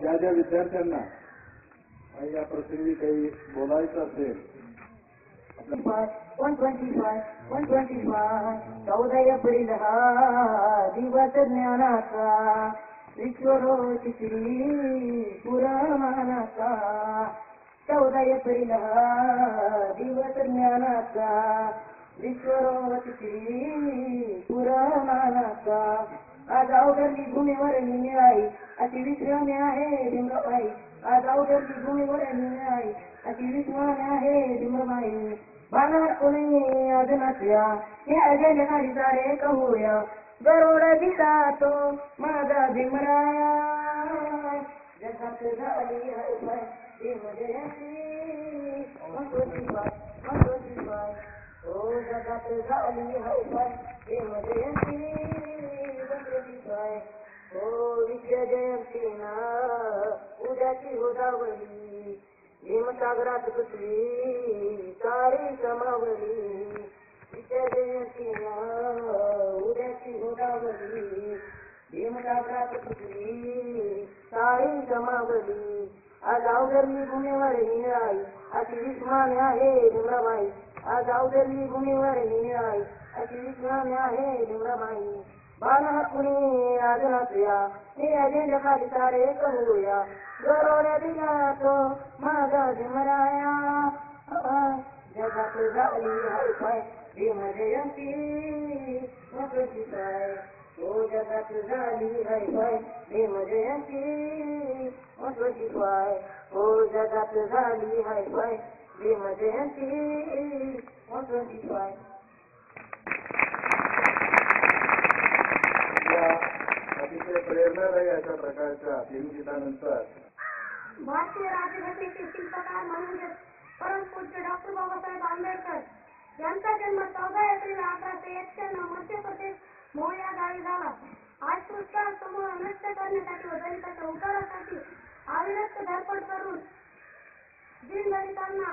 ज्या ज्या विद्यार्थ्यांना या प्रसंगी काही बोलायचं असेल 125 14 एप्रिल हा दिवस ज्ञानाचा विश्वरोची श्री पुराणाचा 14 एप्रिल हा दिवस ज्ञानाचा विश्वरोची श्री पुराणाचा आज अवघडली भूमीवर निळाई अशी विश्रामी आहे भीमराबाई आज अवघडली भूमीवर निळाई अशी विश्रामी आहे भीमराबाई बाला कोणी आज नसल्या हे अजय सारे कहूया गरुड दिला तो माझा भीमराया जगात झाली भीमजयंती ओ जगात झाली भीमजयंती ओ विजयजयंती ना उद्याची गोदावरी भीमसागरात पृथ्वी सारी समावली विजयजयंती ना उद्याची गोदावरी भीमसागरात पृथ्वी सारी समावली आज अवघडली भूमीवर निळाई अशी विस्माने आहे भीमराबाई आज अवघडली भूमीवर निळाई अशी विस्माने आहे भीमराबाई बाला कुणी आज नसल्या हे अजेंडा खाली सारे कहूया गरुड दिला तो माझा भीमराया जगात झाली हाय भीमजयंती ओ जगात झाली हाय भीमजयंती ओ जगात झाली हाय भीमजयंती अतिशय प्रेरणादायी अशा प्रकारच्या भीमगीतानंतर भारतीय राज्यघटनेचे शिल्पकार म्हणजे परमपूज्य डॉक्टर बाबासाहेब आंबेडकर यांचा जन्म 14 एप्रिल 1891 मध्य प्रदेश मोह या गावी झाला. अस्पृश्य समूह नष्ट करण्यासाठी व दलितांच्या उद्धारासाठी अविरत धडपड करून दीनदलितांना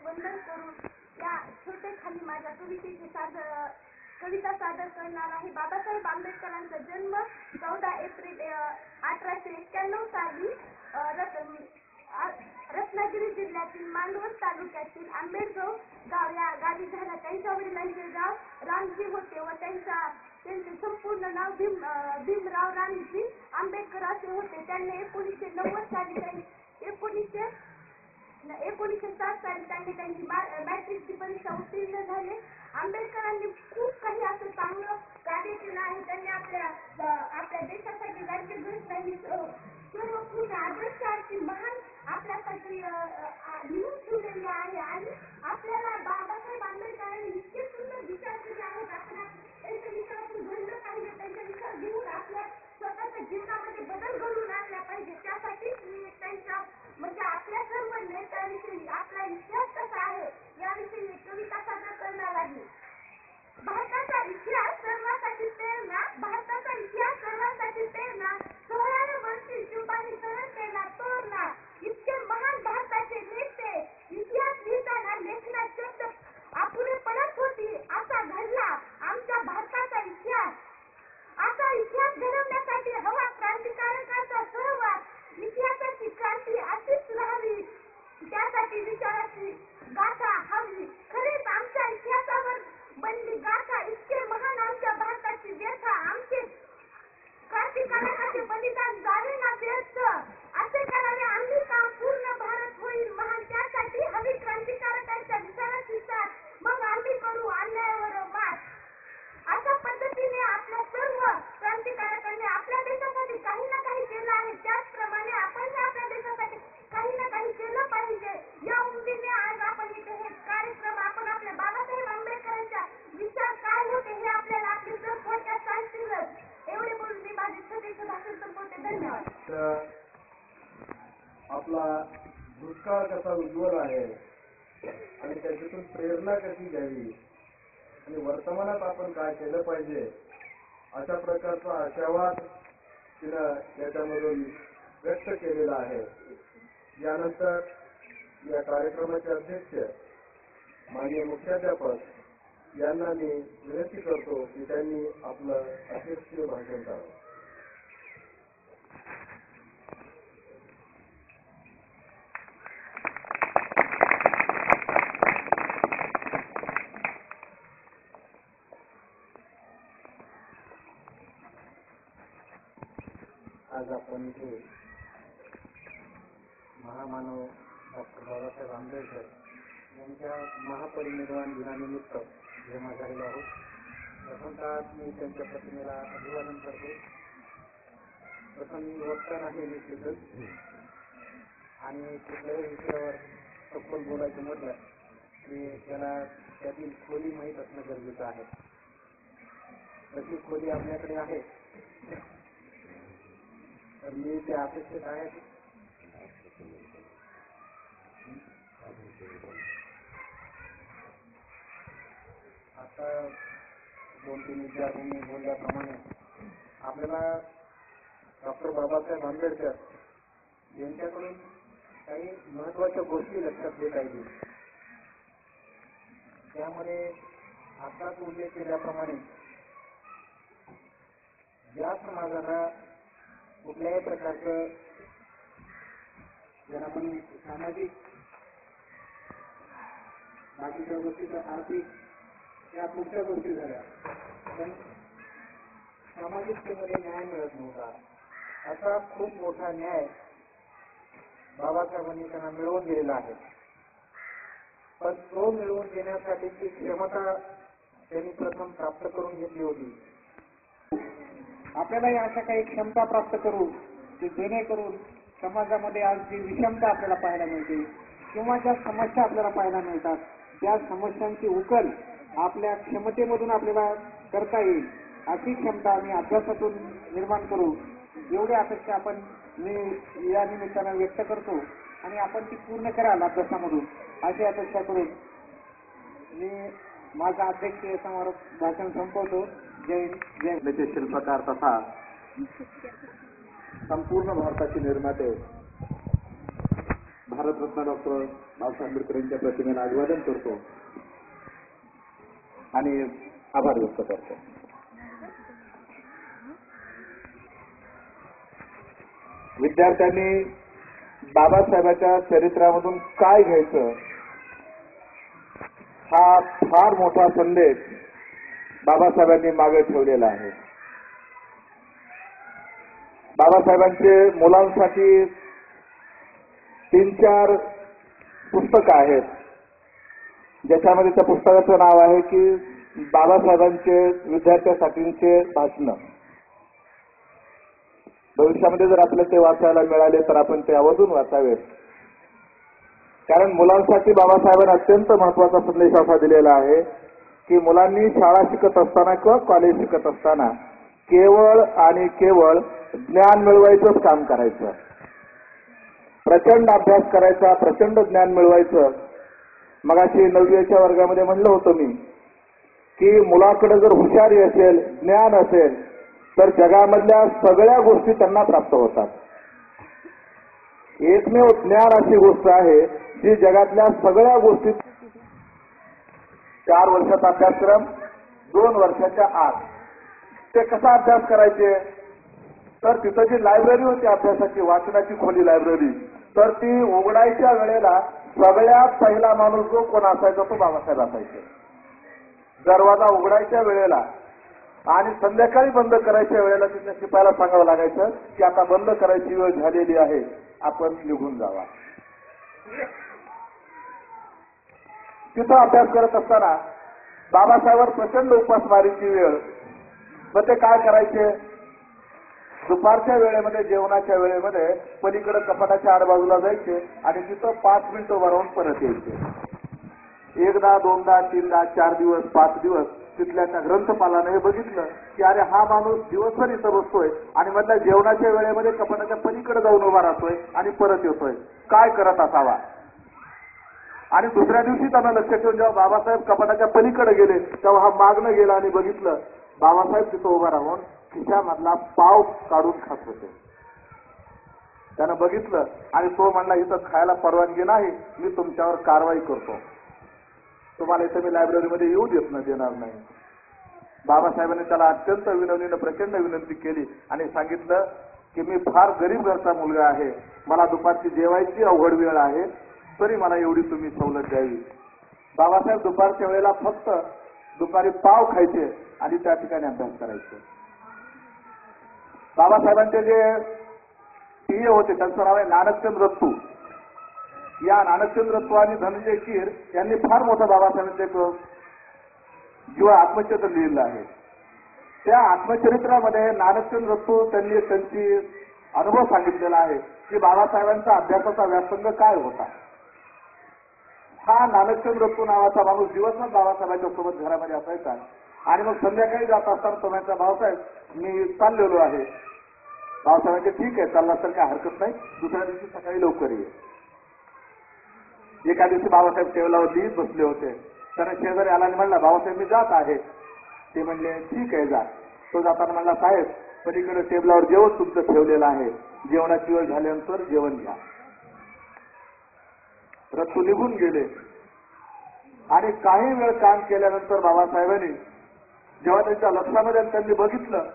वंदन करून या छोटे खाली माझ्या कविता सादर करणार आहे. बाबासाहेब आंबेडकरांचा जन्म 14 एप्रिल 1891 साली रत्नागिरी जिल्ह्यातील मानवत तालुक्यातील आंबेडगाव गाव या गावी झाला. त्यांच्या वडिलांचे नाव रामजी होते व त्यांचे संपूर्ण नाव भीमराव रामजी आंबेडकर असे होते. त्यांनी 1990 साली 1907 साली त्यांनी त्यांची मॅट्रिकची परीक्षा उत्तीर्ण झाले. आंबेडकरांनी खूप काही असं चांगलं कार्य केलं आहे. त्यांनी आपल्या देशासाठी राज्यघटना सर्व पूर्ण आदर्शाची महान आपल्यासाठी लिहून ठेवलेली आहे आणि आपल्याला बाबासाहेब आंबेडकरांनी इतके सुंदर विचार केले आहेत. आपण त्यांच्या विचारातून घडलं पाहिजे, त्यांचे विचार घेऊन आपल्या स्वतःच्या जीवनामध्ये बदल घडवून आणला पाहिजे. त्यासाठी मी त्यांच्या म्हणजे आपल्या सर्व नेत्यांविषयी आपला इतिहास कसा आहे याविषयी कविता सादर करणार आहे. भारताचा इतिहास सर्वांसाठी प्रेरणा 16व्या वर्षी शिवबांनी सरळ केला तोरणा. इतके महान भारताचे नेते इतिहास लिहिताना लेखनात शब्द अपुरे पडत होती. असा घडला आमच्या भारताचा इतिहास. असा इतिहास घडवण्यासाठी हवा क्रांतिकारकांचा सहवास. इतिहासाची क्रांती अशीच राहावी त्यासाठी विचाराची गाथा हवी. खरेच आमच्या इतिहासावर बनली गाथा. इतके महान आमच्या भारताची व्यथा. आमचे क्रांतिकारकाचे बलिदान जावे ना व्यर्थ. असे करावे आम्ही काम पूर्ण भारत होईल महान. त्यासाठी हवी क्रांतिकारकांच्या विचाराची साथ. मग आम्ही करू अन्यायावर मात. अशा पद्धतीने आपल्या सर्व क्रांतिकारकांनी आपल्या देशासाठी काही ना काही केलं आहे. त्याचप्रमाणे आपण आपल्या देशासाठी काही ना काही केलं पाहिजे. या उमेदीने आज आपण इथे हे कार्यक्रम आपण आपल्या बाबासाहेब आंबेडकरांच्या विचार काय होते हे आपल्याला आपले सर थोडक्यात सांगतीलच. एवढे बोलून मी माझे छोटेसे भाषण संपवते. धन्यवाद. आपला भूतकाळ कसा उज्ज्वल आहे आणि त्याच्यातून प्रेरणा कशी घ्यावी आणि वर्तमानात आपण काय केलं पाहिजे अशा प्रकारचा आशावाद तिनं याच्यामधून व्यक्त केलेला आहे. यानंतर या कार्यक्रमाचे अध्यक्ष माननीय मुख्याध्यापक यांना मी विनंती करतो की त्यांनी आपलं अध्यक्षीय भाषण करावं. आज आपण इथे महामानव डॉक्टर बाबासाहेब आंबेडकर यांच्या महापरिनिर्वाण दिनानिमित्त जमा झालेलो आहोत. प्रथमतः मी त्यांच्या प्रतिमेला अभिवादन करतो. प्रथम मी वक्ता नाही निश्चितच, आणि कुठल्याही विषयावर सखोल बोलायचं म्हटलं की त्याला त्यातील खोली माहीत असणं गरजेचं आहे. तशी खोली आपल्याकडे आहे, तर मी ते अपेक्षित आहेत. आता 2-3 विद्यार्थ्यांनी बोलल्याप्रमाणे आपल्याला डॉक्टर बाबासाहेब आंबेडकर यांच्याकडून काही महत्वाच्या गोष्टी लक्षात घेता येतील. त्यामध्ये आताच उल्लेख केल्याप्रमाणे ज्या समाजाला कुठल्याही प्रकारचं ज्याला आपण सामाजिक बाकीच्या गोष्टीचं आर्थिक या पुढच्या गोष्टी झाल्या, पण सामाजिकतेमध्ये न्याय मिळत नव्हता. असा खूप मोठा न्याय बाबासाहेबांनी त्यांना मिळवून दिलेला आहे. पण तो मिळवून देण्यासाठीची क्षमता त्यांनी प्रथम प्राप्त करून घेतली होती. आपल्यालाही अशा काही क्षमता प्राप्त करू की जेणेकरून समाजामध्ये आज जी विषमता आपल्याला पाहायला मिळते किंवा ज्या समस्या आपल्याला पाहायला मिळतात त्या समस्यांची उकल आपल्या क्षमतेमधून आपल्याला करता येईल अशी क्षमता आम्ही अभ्यासातून निर्माण करू, एवढी अपेक्षा आपण मी या निमित्तानं व्यक्त करतो आणि आपण ती पूर्ण कराल अभ्यासामधून अशी अपेक्षा करून मी माझा अध्यक्षीय समारोप भाषण संपवतो. जय जय. शिल्पकार तथा संपूर्ण भारताचे निर्माते भारतरत्न डॉक्टर बाबासाहेब आंबेडकर यांच्या प्रतिमेला अभिवादन करतो आणि आभार व्यक्त करतो. विद्यार्थ्यांनी बाबासाहेबांच्या चरित्रामधून काय घ्यायचं हा फार मोठा संदेश बाबासाहेबांनी मागे ठेवलेला आहे. बाबासाहेबांचे मुलांसाठी 3-4 पुस्तकं आहेत, ज्याच्यामध्ये त्या पुस्तकाचं नाव आहे की बाबासाहेबांचे विद्यार्थ्यांसाठीचे भाषण. भविष्यामध्ये जर आपल्याला ते वाचायला मिळाले तर आपण ते आवर्जून वाचावेत, कारण मुलांसाठी बाबासाहेबांनी अत्यंत महत्वाचा संदेश असा दिलेला आहे की मुलांनी शाळा शिकत असताना किंवा कॉलेज शिकत असताना केवळ आणि केवळ ज्ञान मिळवायचंच काम करायचं, प्रचंड अभ्यास करायचा, प्रचंड ज्ञान मिळवायचं. मगाशी 9वीच्या वर्गामध्ये म्हणलं होतं मी की मुलाकडे जर हुशारी असेल, ज्ञान असेल तर जगामधल्या सगळ्या गोष्टी त्यांना प्राप्त होतात. एकमेव ज्ञान अशी गोष्ट आहे जी जगातल्या सगळ्या गोष्टी 4 वर्षाचा अभ्यासक्रम 2 वर्षाच्या आत. ते कसा अभ्यास करायचे तर तिथं जी लायब्ररी होती अभ्यासाची, वाचनाची खोली लायब्ररी, तर ती उघडायच्या वेळेला सगळ्यात पहिला माणूस जो कोण असायचा तो बाबासाहेब असायचे. दरवाजा उघडायच्या वेळेला आणि संध्याकाळी बंद करायच्या वेळेला तिथल्या शिपायाला सांगावं लागायचं की आता बंद करायची वेळ झालेली आहे, आपण निघून जावा. तिथं अभ्यास करत असताना बाबासाहेबांवर प्रचंड उपासमारीची वेळ. मग ते काय करायचे, दुपारच्या वेळेमध्ये जेवणाच्या वेळेमध्ये पलीकडे कपाटाच्या आडबाजूला जायचे आणि तिथं 5 मिनिटं उभं राहून परत यायचे. 1दा 2दा 3दा 4 दिवस 5 दिवस तिथल्या त्या ग्रंथपालाने हे बघितलं की अरे हा माणूस दिवसभर इथं बसतोय आणि मधल्या जेवणाच्या वेळेमध्ये कपाटाच्या पलीकडे जाऊन उभा राहतोय आणि परत येतोय, काय करत असावा. आणि दुसऱ्या दिवशी त्यांना लक्ष ठेवून जेव्हा बाबासाहेब कपाटाच्या पलीकडे गेले तेव्हा हा मागणं गेला आणि बघितलं बाबासाहेब तिथं उभा राहून खिशामधला पाव काढून खात होते. त्यानं बघितलं आणि तो म्हणला इथं खायला परवानगी नाही, मी तुमच्यावर कारवाई करतो. तुम्हाला इथं मी लायब्ररीमध्ये येऊ देणार नाही. बाबासाहेबांनी त्याला अत्यंत विनवणीनं प्रचंड विनंती केली आणि सांगितलं की मी फार गरीब घरचा मुलगा आहे, मला दुपारची जेवायची अवघड वेळ आहे, तरी मला एवढी तुम्ही सवलत द्यावी. बाबासाहेब दुपारच्या वेळेला फक्त दुपारी पाव खायचे आणि त्या ठिकाणी अभ्यास करायचे. बाबासाहेबांचे जे पीए होते त्यांचं नाव आहे नानकचंद रत्तू. या नानकचंद रत्तू आणि धनंजय कीर यांनी फार मोठं बाबासाहेबांचे जीवन आत्मचरित्र लिहिलं आहे. त्या आत्मचरित्रामध्ये नानकचंद रत्तू त्यांनी त्यांची अनुभव सांगितलेला आहे की बाबासाहेबांचा अभ्यासाचा व्यासंग काय होता. हा नानकचंद रत्तू नावाचा माणूस दिवसभर बाबासाहेबांच्या सोबत घरामध्ये असायचा आणि मग संध्याकाळी जात असताना तो म्हणायचा, भाऊसाहेब मी चाललेलो आहे. बाबासाहेबांचे ठीक आहे, चालला तर काय हरकत नाही, दुसऱ्या दिवशी सकाळी लवकर ये. एका दिवशी बाबासाहेब टेबलावर लिहित बसले होते. त्याने शेजारी आला आणि म्हणला, बाबासाहेब मी जात आहे. ते म्हणले ठीक आहे जा. तो जाताना म्हणला, साहेब पलीकडे टेबलावर जेवण तुमचं ठेवलेलं आहे, जेवणाची वेळ झाल्यानंतर जेवण घ्या. रत्तू निघून गेले आणि काही वेळ काम केल्यानंतर बाबासाहेबांनी जेव्हा त्यांच्या लक्षामध्ये त्यांनी बघितलं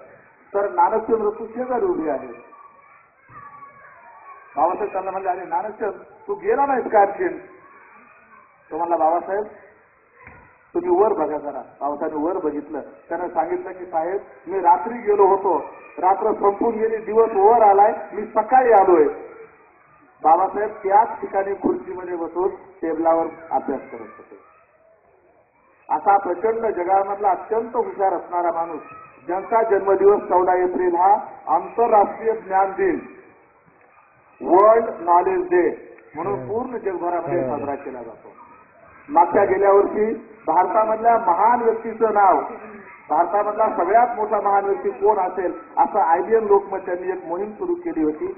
तर नानकचंद रत्तू शेजारी उभी आहे. बाबासाहेब त्यांना म्हणले, अरे नानकचंद तू गेला नाहीस का आणखीन? तो म्हणला, बाबासाहेब तुम्ही वर बघा जरा. बाबासाहेब वर बघितलं. त्यानं सांगितलं की साहेब मी रात्री गेलो होतो, रात्र संपून गेली, दिवस वर आलाय, मी सकाळी आलोय. बाबासाहेब त्याच ठिकाणी खुर्चीमध्ये बसून टेबलावर अभ्यास करत होते. असा प्रचंड जगामधला अत्यंत हुशार असणारा माणूस ज्यांचा जन्मदिवस 14 एप्रिल हा आंतरराष्ट्रीय ज्ञान दिन, वर्ल्ड नॉलेज डे म्हणून पूर्ण जगभरामध्ये साजरा केला जातो. मागच्या गेल्या वर्षी भारतामधल्या महान व्यक्तीचं नाव, भारतामधला सगळ्यात मोठा महान व्यक्ती कोण असेल असं IBM लोकमत त्यांनी एक मोहीम सुरू केली होती.